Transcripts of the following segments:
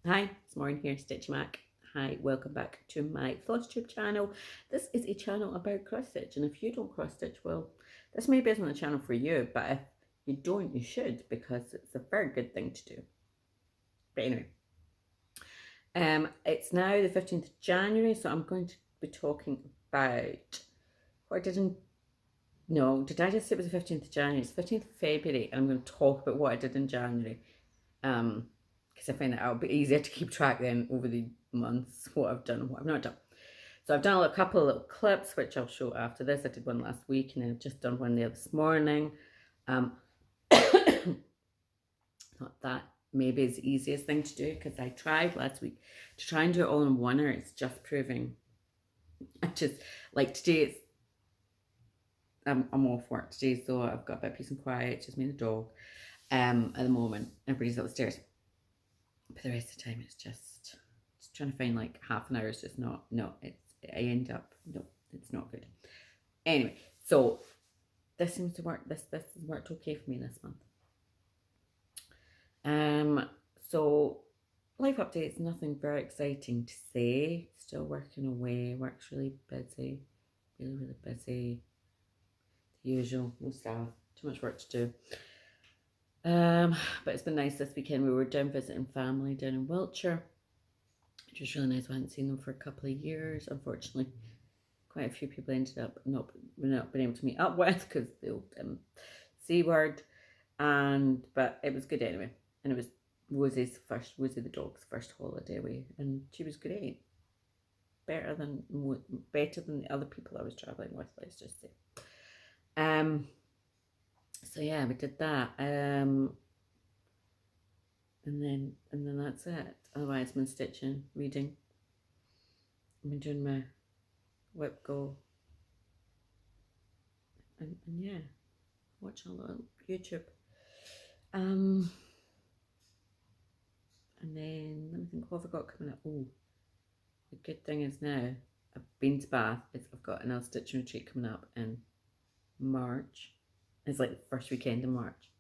Hi, it's Maureen here, Stitch Mac. Hi, welcome back to my flosstube channel. This is a channel about cross stitch, and if you don't cross stitch, well, this maybe isn't a channel for you, but if you don't, you should, because it's a very good thing to do. But anyway, it's now the 15th of January, so I'm going to be talking about what I did in, no, did I just say it was the 15th of January? It's 15th of February, and I'm going to talk about what I did in January. Because I find that it'll be easier to keep track then over the months what I've done and what I've not done. So I've done a couple of little clips, which I'll show after this. I did one last week, and then I've just done one there this morning. Not that maybe it's the easiest thing to do, because I tried last week to try and do it all in one, or it's just proving. I just, like today, it's I'm off work today, so I've got a bit of peace and quiet. It's just me and the dog. At the moment, everybody's upstairs. But the rest of the time, it's just trying to find like half an hour. It's just not. No, I end up. No, it's not good. Anyway, so this seems to work. This has worked okay for me this month. So life updates. Nothing very exciting to say. Still working away. Work's really busy. Really busy. The usual. No staff. Too much work to do. But it's been nice this weekend. We were down visiting family down in Wiltshire, which was really nice. I hadn't seen them for a couple of years. Unfortunately, quite a few people ended up not being able to meet up with because the old C word. But it was good anyway. And it was Wosie the dog's first holiday away, and she was great. Better than the other people I was travelling with, let's just say. So yeah, we did that. And then that's it. Otherwise, I've been stitching, reading. I've been doing my whip go. And yeah, watching a lot of YouTube. And then let me think, what have I got coming up? Oh, the good thing is now I've been to Bath. I've got another stitching retreat coming up in March. It's like the first weekend in March.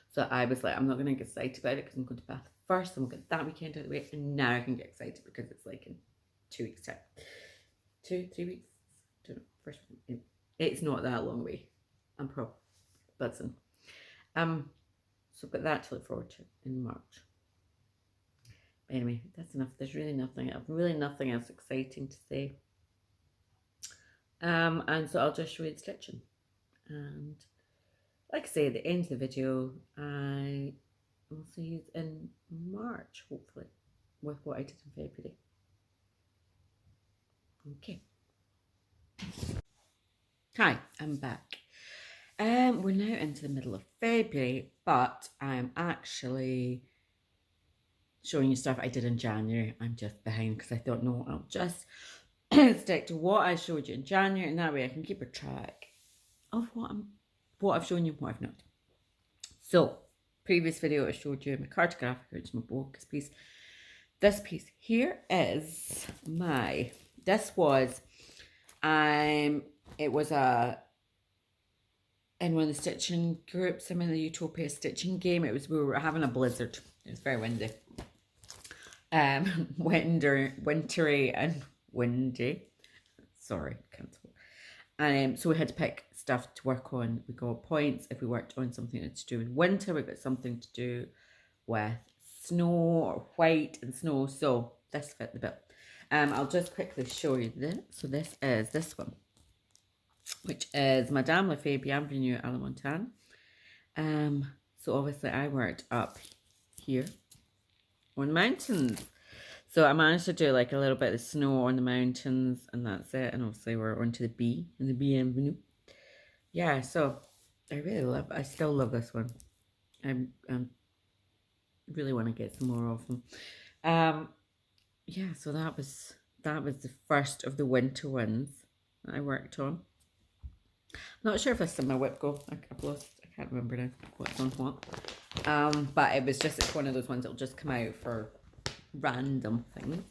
So I was like, I'm not going to get excited about it because I'm going to Bath first. I'm going to get that weekend out of the way. And now I can get excited because it's like in 2 weeks' time. 2, 3 weeks? I don't know. First, it's not that long away. I'm probably buzzing. So I've got that to look forward to in March. But anyway, that's enough. There's really nothing else exciting to say. And so I'll just show you the stitching. And like I say, at the end of the video, I will see you in March, hopefully, with what I did in February. Okay. Hi, I'm back. We're now into the middle of February, but I'm actually showing you stuff I did in January. I'm just behind because I thought, no, I'll just stick to what I showed you in January, and that way I can keep a track of what I've shown you and what I've not. So, previous video I showed you my cartographic, which is my box piece. This piece here is it was in one of the stitching groups. I'm in the Utopia stitching game. We were having a blizzard. It was very windy. Wintry and windy. Sorry, can't talk. And so we had to pick stuff to work on. We got points if we worked on something to do with winter. We got something to do with snow or white and snow. So this fit the bill. I'll just quickly show you this. So this is this one, which is Madame Lefebvre Bienvenue à la Montagne. So obviously I worked up here on mountains. So I managed to do like a little bit of snow on the mountains, and that's it. And obviously we're onto the B and the Bienvenue. Yeah, so I still love this one. I really want to get some more of them. Yeah, so that was the first of the winter ones that I worked on. Not sure if this is my whip go. I can't remember now what's on what. But it's one of those ones that'll just come out for random things.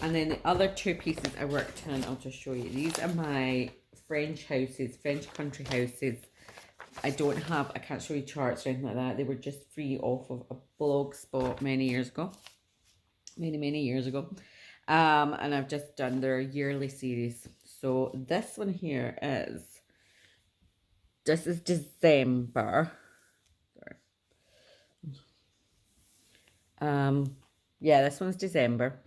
And then the other two pieces I worked on, I'll just show you. These are my French country houses. I can't show you charts or anything like that. They were just free off of a blog spot many years ago. many years ago. And I've just done their yearly series. So this one here this is December. Sorry. Yeah, this one's December.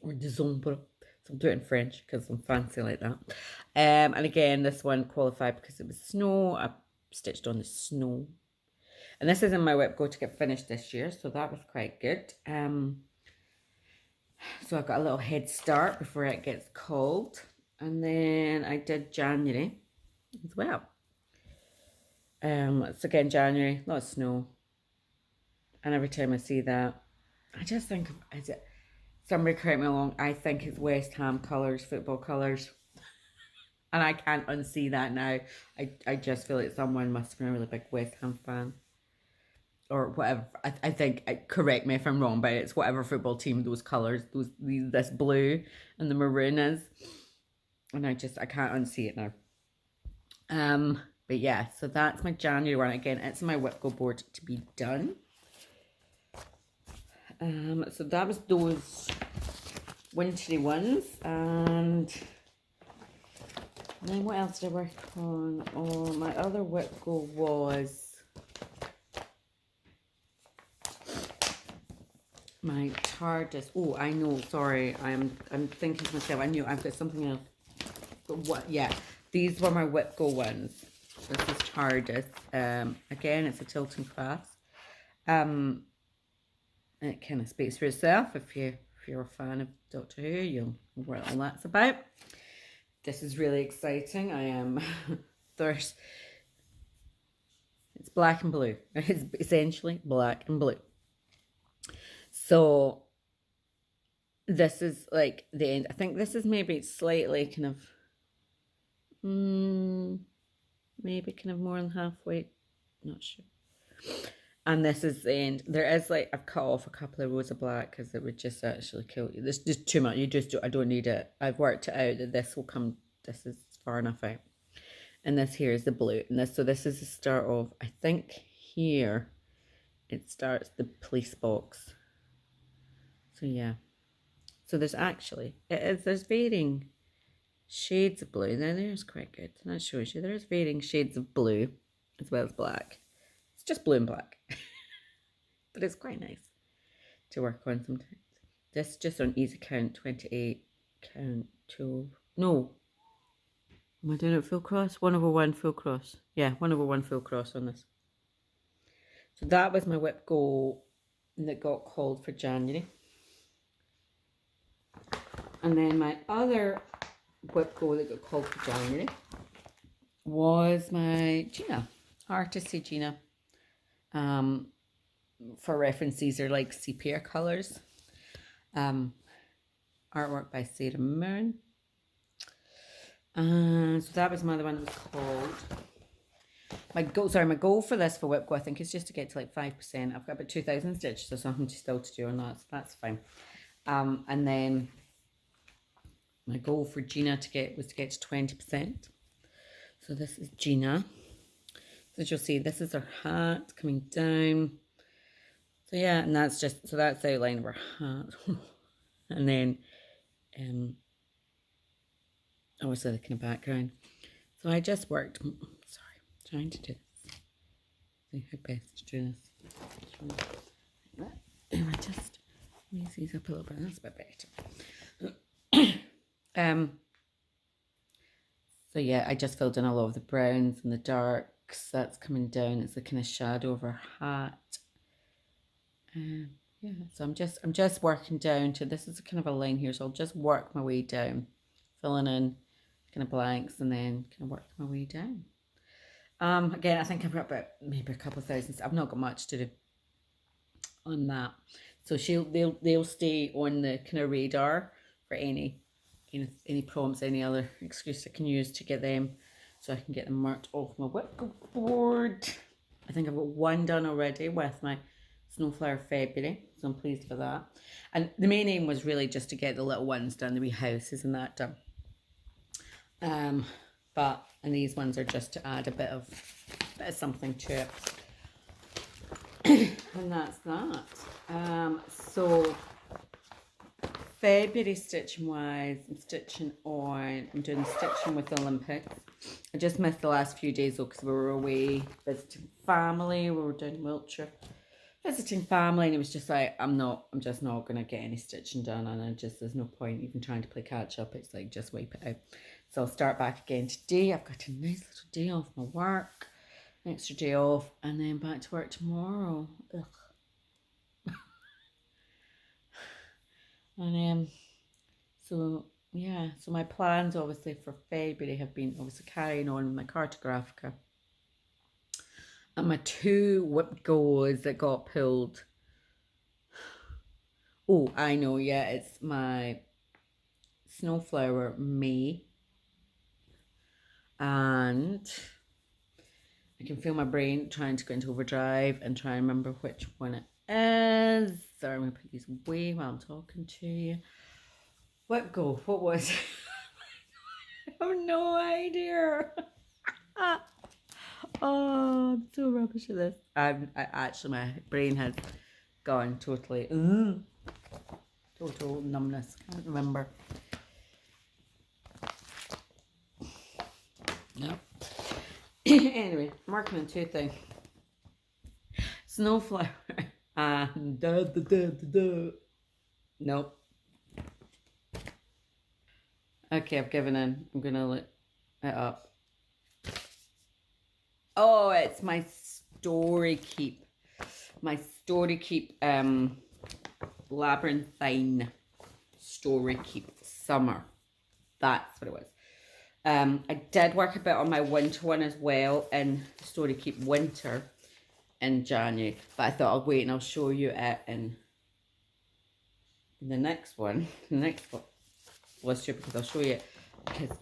Or December. So I'll do it in French because I'm fancy like that. And again, this one qualified because it was snow. I stitched on the snow. And this is in my whip go to get finished this year, so that was quite good. So I got a little head start before it gets cold. And then I did January as well. It's again January, a lot of snow. And every time I see that, I just think, is it, somebody correct me along, I think it's West Ham colours, football colours. And I can't unsee that now. I just feel like someone must have been a really big West Ham fan. Or whatever. I think, correct me if I'm wrong, but it's whatever football team those colours, this blue and the maroon is. And I can't unsee it now. But yeah, so that's my January one. Again, it's my whip go board to be done. So that was those wintry ones. And then what else did I work on? Oh, my other whip go was my TARDIS. Oh, I know, sorry. I'm thinking to myself, I knew I've got something else. But what, yeah. These were my whip go ones. This is TARDIS. Again, it's a Tilton Crafts. It kind of speaks for itself. If you're a fan of Doctor Who, you'll know what all that's about. This is really exciting. I am there's it's black and blue. It's essentially black and blue. So this is like the end. I think this is maybe slightly kind of maybe kind of more than halfway, not sure. And this is the end. There is like, I've cut off a couple of rows of black because it would just actually kill you. This is just too much. I don't need it. I've worked it out that this will come, this is far enough out. And this here is the blue. And this is the start of, I think here, it starts the police box. So yeah. So there's varying shades of blue. Now there's quite good. And that shows you there's varying shades of blue as well as black. It's just blue and black. But it's quite nice to work on sometimes. This just on easy count, 28, count 12. No. Am I doing it full cross? 1/1 full cross. Yeah, 1/1 full cross on this. So that was my whip go that got called for January. And then my other whip go that got called for January was my Gina, Artisty Gina. For reference, these are like sepia colours. Artwork by Sarah Moon. So that was my other one that was called. My goal for this for whip go, I think, is just to get to like 5%. I've got about 2,000 stitches, so something still to do on that, so that's fine. And then my goal for Gina was to get to 20%. So this is Gina. So as you'll see, this is her hat coming down. So yeah, and that's the outline of her hat. And then obviously the kind of background. So I just worked, trying to do this. See how best to do this. I just raise these up a little bit, that's a bit better. So yeah, I just filled in all of the browns and the darks. That's coming down. It's the kind of shadow of her hat. Yeah, so I'm just working down to, this is a kind of a line here, so I'll just work my way down, filling in kind of blanks and then kind of work my way down. Again, I think I've got about maybe a couple of thousand. I've not got much to do on that. So they'll stay on the kind of radar for any prompts, any other excuse I can use to get them, so I can get them marked off my whip board. I think I've got one done already with my Snowflower February, so I'm pleased with that. And the main aim was really just to get the little ones done, the wee houses and that done. And these ones are just to add a bit of something to it. And that's that. So February stitching wise, I'm doing stitching with Olympics. I just missed the last few days though because we were away visiting family. We were down in Wiltshire visiting family, and it was just like, I'm just not gonna get any stitching done, and there's no point even trying to play catch up. It's like, just wipe it out. So I'll start back again today. I've got a nice little day off my work, an extra day off, and then back to work tomorrow. Ugh. And so yeah, so my plans obviously for February have been obviously carrying on with my cartographica and my 2 whip goes that got pulled. Oh, I know, yeah, it's my Snowflower May, and I can feel my brain trying to go into overdrive and try and remember which one it is. Sorry, I'm going to put these away while I'm talking to you. What go? What was it? I have no idea. Oh, I'm so rubbish at this. Actually, my brain has gone totally, total numbness. Can't remember. No. Anyway, I'm working on 2 things. Snowflower and Nope. Okay, I've given in. I'm gonna look it up. Oh, it's my Story Keep. My Story Keep Labyrinthine Story Keep Summer. That's what it was. I did work a bit on my winter one as well in Story Keep Winter in January, but I thought I'll wait and I'll show you it in the next one. The next one. Let's do it because I'll show you it because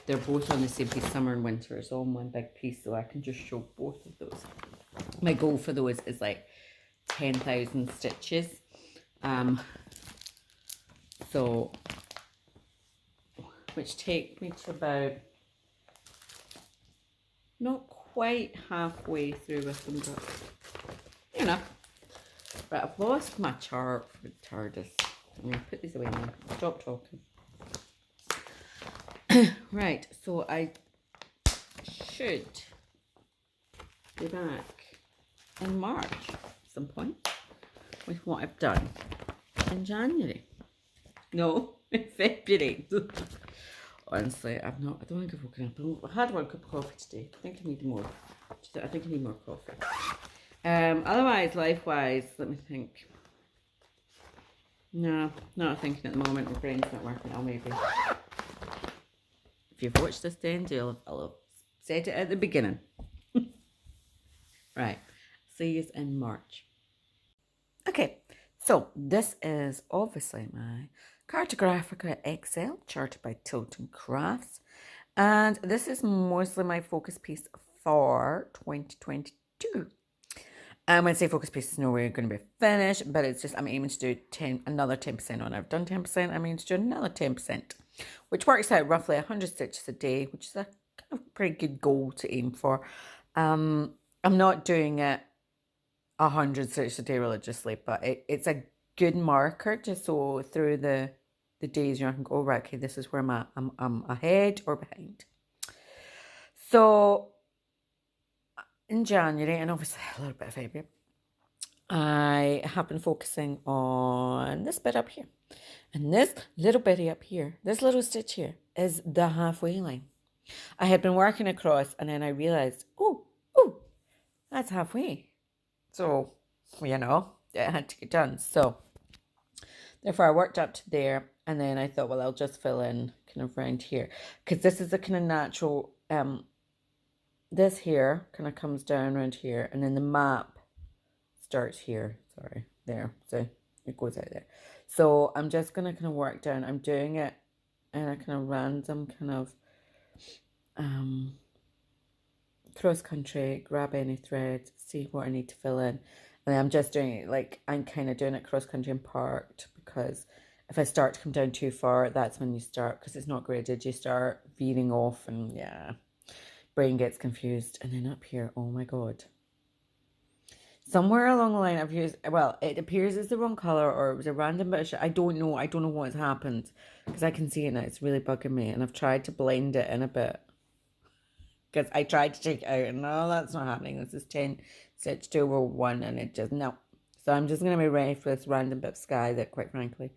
they're both on the same piece. Summer and winter is all one big piece, so I can just show both of those. My goal for those is like 10,000 stitches. So which take me to about not quite halfway through with them, but you know. Right, I've lost my chart for TARDIS. I'm going to put these away now. Stop talking. Right, so I should be back in March at some point with what I've done in January. No, in February. Honestly, I don't think I've woken up. I had 1 cup of coffee today. I think I need more. I think I need more coffee. Otherwise, life-wise, let me think. No, not thinking at the moment. My brain's not working now, maybe. If you've watched this then, I'll have said it at the beginning. Right. See you in March. Okay, so this is obviously my Cartographica XL, charted by Tilton Crafts. And this is mostly my focus piece for 2022. When I say focus piece, it's nowhere going to be finished, but it's just I'm aiming to do another 10% on. I've done 10%, I'm aiming to do another 10%, which works out roughly 100 stitches a day, which is a kind of pretty good goal to aim for. I'm not doing it 100 stitches a day religiously, but it's a good marker just so through the days you know, I can go, right, okay, this is where I'm at. I'm ahead or behind. So in January, and obviously a little bit of February, I have been focusing on this bit up here. And this little bitty up here, this little stitch here, is the halfway line. I had been working across, and then I realized, oh, that's halfway. So, you know, it had to get done. So, therefore, I worked up to there, and then I thought, well, I'll just fill in kind of around here. Because this is a kind of natural, this here kind of comes down around here, and then the map starts here. Sorry, there. So, it goes out there. So, I'm just going to kind of work down. I'm doing it in a kind of random kind of cross country, grab any thread, see what I need to fill in. And I'm just doing it like I'm kind of doing it cross country and parked, because if I start to come down too far, that's when you start, because it's not gridded, you start veering off, and yeah, brain gets confused. And then up here, oh my god, Somewhere along the line I've used, well, it appears it's the wrong color or it was a random bit of shit. I don't know. I don't know what's happened because I can see it now. It's really bugging me and I've tried to blend it in a bit because I tried to take it out and no, that's not happening. This is 10 stitched over 1 and it just, no. So I'm just going to be ready for this random bit of sky that quite frankly,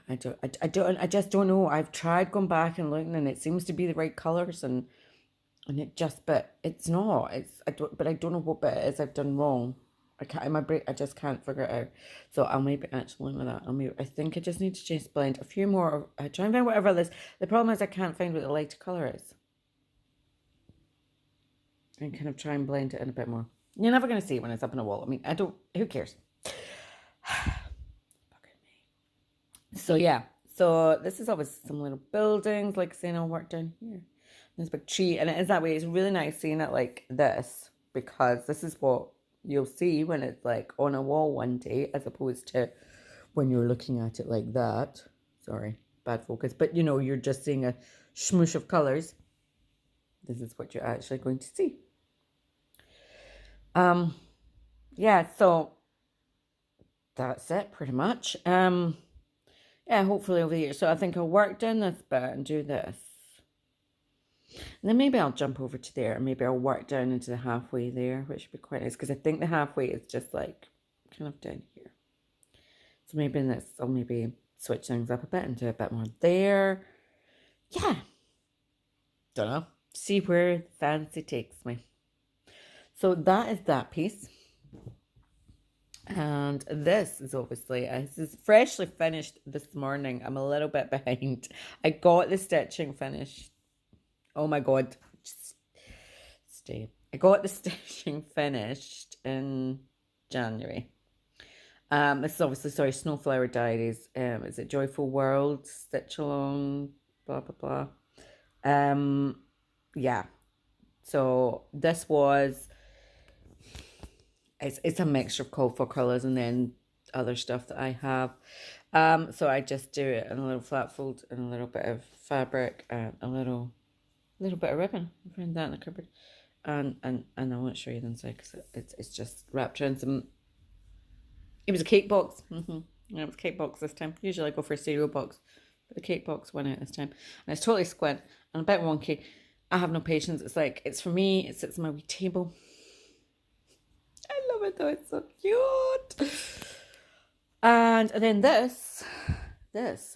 I just don't know. I've tried going back and looking and it seems to be the right colors and it just, but it's not. But I don't know what bit it is I've done wrong. I can't, in my brain, I just can't figure it out. So I'll maybe actually look at that. I think I just need to change blend a few more. I try and find whatever this. The problem is I can't find what the lighter color is. And kind of try and blend it in a bit more. You're never going to see it when it's up on a wall. I mean, who cares? So yeah, so this is always some little buildings, like saying I'll work down here. There's a big tree, and it is that way. It's really nice seeing it like this, because this is what you'll see when it's like on a wall one day, as opposed to when you're looking at it like that. Sorry, bad focus, but you know, you're just seeing a smoosh of colours. This is what you're actually going to see. Yeah, so that's it pretty much. Yeah, hopefully over the year. So I think I'll work down this bit and do this. And then maybe I'll jump over to there and maybe I'll work down into the halfway there, which would be quite nice because I think the halfway is just like kind of down here. So maybe in this, I'll maybe switch things up a bit and do a bit more there. Yeah. Don't know. See where fancy takes me. So that is that piece. And this is obviously, this is freshly finished this morning. I'm a little bit behind. I got the stitching finished. Oh my God. Just stay. I got the stitching finished in January. This is obviously, sorry, Snowflower Diaries. Is it Joyful World? Stitch Along, blah, blah, blah. Yeah. So this was, it's a mixture of call for colours and then other stuff that I have. So I just do it in a little flat fold and a little bit of fabric and a little bit of ribbon. I found that in the cupboard. And I won't show you the inside because it's just wrapped around some. It was a cake box. Yeah, it was a cake box this time. Usually I go for a cereal box, but the cake box went out this time. And it's totally squint and a bit wonky. I have no patience. It's like, it's for me. It sits on my wee table. I love it though. It's so cute. And then this,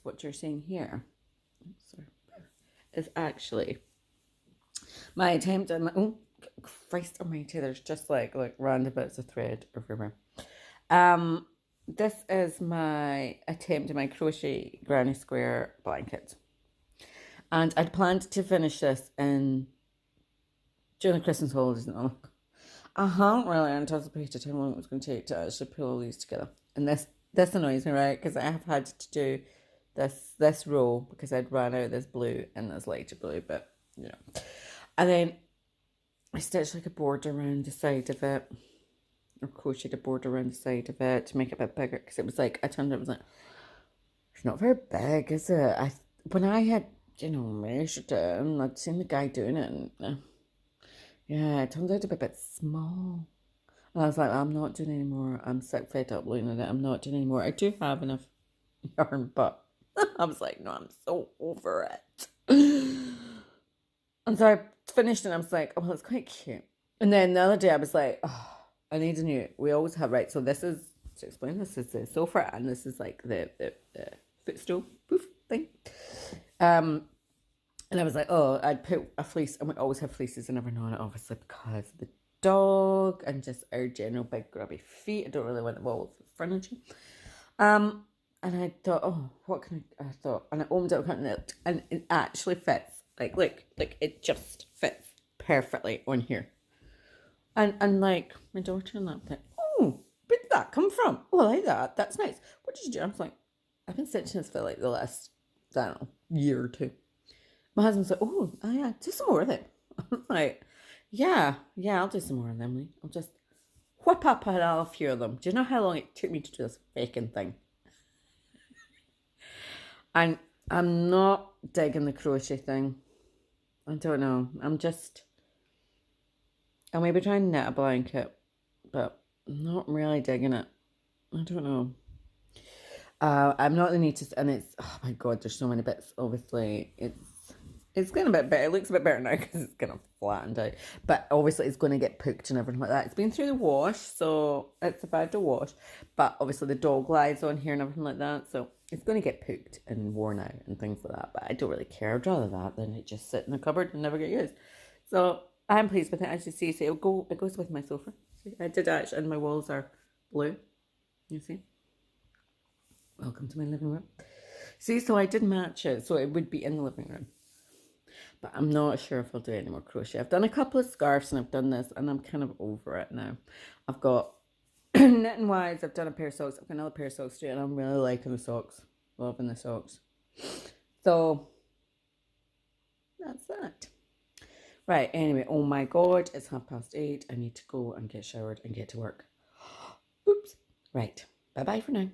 what you're seeing here, is actually my attempt at my, oh, Christ almighty, there's just like random bits of thread everywhere. This is my attempt at my crochet granny square blanket. And I'd planned to finish this during the Christmas holidays and all. I hadn't really anticipated how long it was going to take to actually pull all these together. And this annoys me, right? Because I have had to do this row because I'd run out of this blue and this lighter blue, but you know. And then I stitched like a border around the side of it, or crocheted a border around the side of it to make it a bit bigger. Because it was like, I turned it, was like, it's not very big, is it? When I had, measured it and I'd seen the guy doing it, and yeah, it turned out to be a bit small. And I was like, I'm not doing any more. I'm sick, fed up looking at it. I'm not doing any more. I do have enough yarn, but I was like, no, I'm so over it. And so I finished and I was like, oh, it's quite cute. And then the other day I was like, oh, I need a new, we always have, right, so this is, to explain, this is the sofa and this is like the footstool poof thing. And I was like, oh, I'd put a fleece, and we always have fleeces and never know it, obviously, because of the dog and just our general big grubby feet. I don't really want them all over furniture. And I thought, oh, what can I thought, and I opened it and it actually fits. Like, look, it just fits perfectly on here. And like, my daughter and that thing, oh, where did that come from? Oh, I like that. That's nice. What did you do? I was like, I've been stitching this for like the last, I don't know, year or two. My husband's like, oh, yeah, do some more of it. I was like, yeah, I'll do some more of them. I'll just whip up a few of them. Do you know how long it took me to do this faking thing? And I'm not digging the crochet thing. I don't know. I'll maybe try and knit a blanket, but I'm not really digging it. I don't know. I'm not the neatest, and it's, oh my god, there's so many bits. Obviously, it's getting a bit better. It looks a bit better now because it's kind of flattened out. But obviously, it's going to get pooked and everything like that. It's been through the wash, so it's about to wash. But obviously, the dog lies on here and everything like that, so it's going to get pooked and worn out and things like that. But I don't really care. I'd rather that than it just sit in the cupboard and never get used. So I'm pleased with it. As you see, so it goes with my sofa. See, I did actually, and my walls are blue. You see. Welcome to my living room. See, so I did match it, so it would be in the living room. But I'm not sure if I'll do any more crochet. I've done a couple of scarves and I've done this, and I'm kind of over it now. I've got knitting wise, I've done a pair of socks. I've got another pair of socks too, and I'm really liking the socks. Loving the socks. So that's that. Right, anyway, oh my god, it's 8:30. I need to go and get showered and get to work. Oops. Right, bye bye for now.